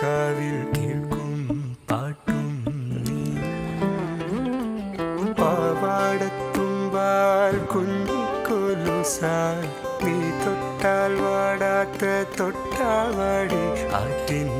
കാവിൽ കേൾക്കും പാട്ടും നീ പാവാടത്തുമ്പാൽ കുഞ്ഞിക്കൊലുസാൽ നീ തൊട്ടാൽ വാടാത്ത തൊട്ടാവാടി ആറ്റിൻ